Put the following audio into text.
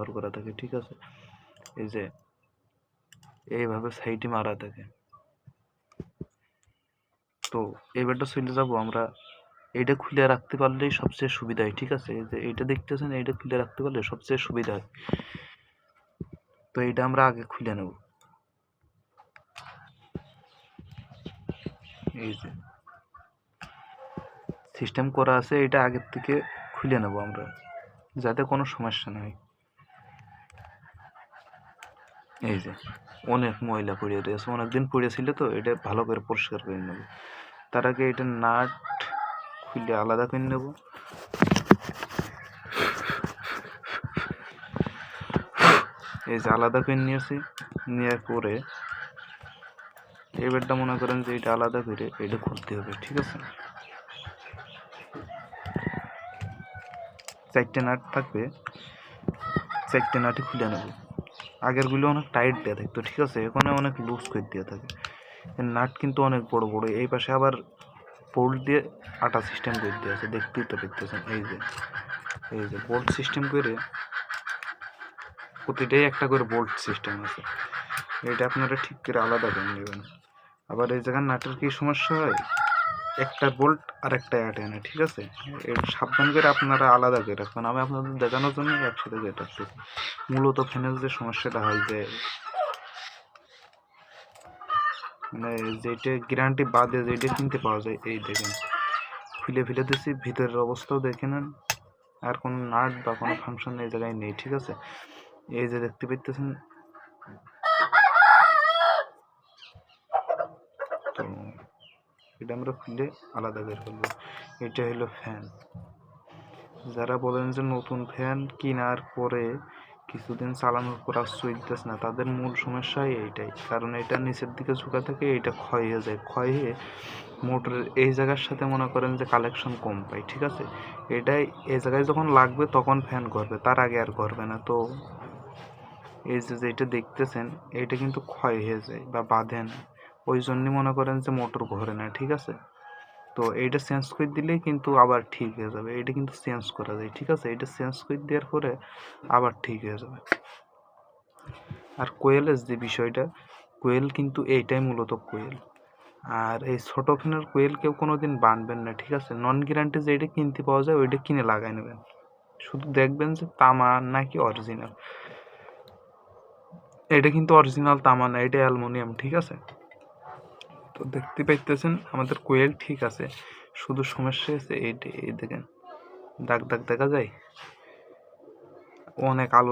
ব্যবহার করা থাকে, ঠিক আছে। এই যে এইভাবে সাইডে মারা থাকে। তো এবারটা চলে যাবো আমরা, এইটা খুলে রাখতে পারলেই সবচেয়ে সুবিধা হয়, ঠিক আছে। এই যে এইটা দেখতেছেন, এইটা খুলে রাখতে পারলে সবচেয়ে সুবিধা হয়। তো এইটা আমরা আগে খুলে নেব। এই যে সিস্টেম করা আছে, এটা আগের থেকে খুলে নেব আমরা, যাতে কোনো সমস্যা না হয়। এই যে অনেক ময়লা পড়ে রয়েছে, অনেকদিন পড়েছিল, তো এটা ভালো করে পরিষ্কার করে নেব। তার আগে এটা নাট খুলে আলাদা করে নেব। এই যে আলাদা করে নিয়েছি, নেওয়ার পরে এবারটা মনে করেন যে এটা আলাদা করে এটা খুলতে হবে, ঠিক আছে। 4টে নাট থাকবে, 4টে নাটই খুলে নেব। আগেরগুলো অনেক টাইট দেওয়া থাকতো, ঠিক আছে, এখানে অনেক লুজ করে দেওয়া থাকে। নাট কিন্তু অনেক বড় বড়। এই পাশে আবার বোল্ট দিয়ে আটা সিস্টেম করে দেওয়া আছে, দেখতেই তো দেখতেছেন। এই যে বোল্ট সিস্টেম করে, প্রতিটাই একটা করে বোল্ট সিস্টেম আছে। এটা আপনারা ঠিক করে আলাদা করে নেবেন। আবার এই জায়গার নাটের কি সমস্যা হয়, একটা বোল্ট আর একটা আটে না, ঠিক আছে। সাবধান করে আপনারা আলাদা করে রাখবেন। আমি আপনাদের দেখানোর জন্য একসাথে করে রাখতেছি। মূলত ফ্যানের যে সমস্যাটা হয়, যে মানে যেটা গ্যারান্টি বাদে যেটা কিনতে পাওয়া যায়, এই দেখেন খুলে ফেলে দিচ্ছি, ভিতরের অবস্থাও দেখে নেন। আর কোনো নাট বা কোনো ফাংশন এই জায়গায় নেই, ঠিক আছে। এই যে দেখতে পাইতেছেন, তো এটা আমরা খুলে আলাদা বের করবো। এটা হলো ফ্যান। যারা বলেন যে নতুন ফ্যান কেনার পরে কিছুদিন চালানোর পর আর চলতেছে না, তাদের মূল সমস্যা এইটাই। কারণ এটা নিচের দিকে ঝুঁকা থাকে, এটা ক্ষয় হয়ে যায়। ক্ষয় হয়ে মোটরের এই জায়গার সাথে মনে করেন যে কালেকশন কম পায়, ঠিক আছে। এটাই এই জায়গায় যখন লাগবে তখন ফ্যান করবে, তার আগে আর করবে না। তো এই যে যেটা দেখতেছেন, এইটা কিন্তু ক্ষয় হয়ে যায় বা বাঁধে না, ওই জন্যই মনে করেন যে মোটর ঘোরে না, ঠিক আছে। তো এইটা চেঞ্জ করে দিলেই কিন্তু আবার ঠিক হয়ে যাবে। এটা কিন্তু চেঞ্জ করা যায়, ঠিক আছে। এটা চেঞ্জ করে দেওয়ার পরে আবার ঠিক হয়ে যাবে। আর কোয়েলের যে বিষয়টা, কোয়েল কিন্তু এইটাই মূলত কোয়েল। আর এই ছোটো ফ্যানের কোয়েল কেউ কোনো দিন বানবেন না, ঠিক আছে। নন গ্যারান্টি যেটা কিনতে পাওয়া যায় ওইটা কিনে লাগাই নেবেন। শুধু দেখবেন যে তামা নাকি অরিজিনাল। এটা কিন্তু অরিজিনাল তামা না, এটা অ্যালুমিনিয়াম, ঠিক আছে। তো দেখতে পাইতেছেন আমাদের কোয়েল ঠিক আছে, শুধু সমস্যা হয়েছে এইটা। এই দেখেন দাগ দাগ দেখা যায়, অনেক আলো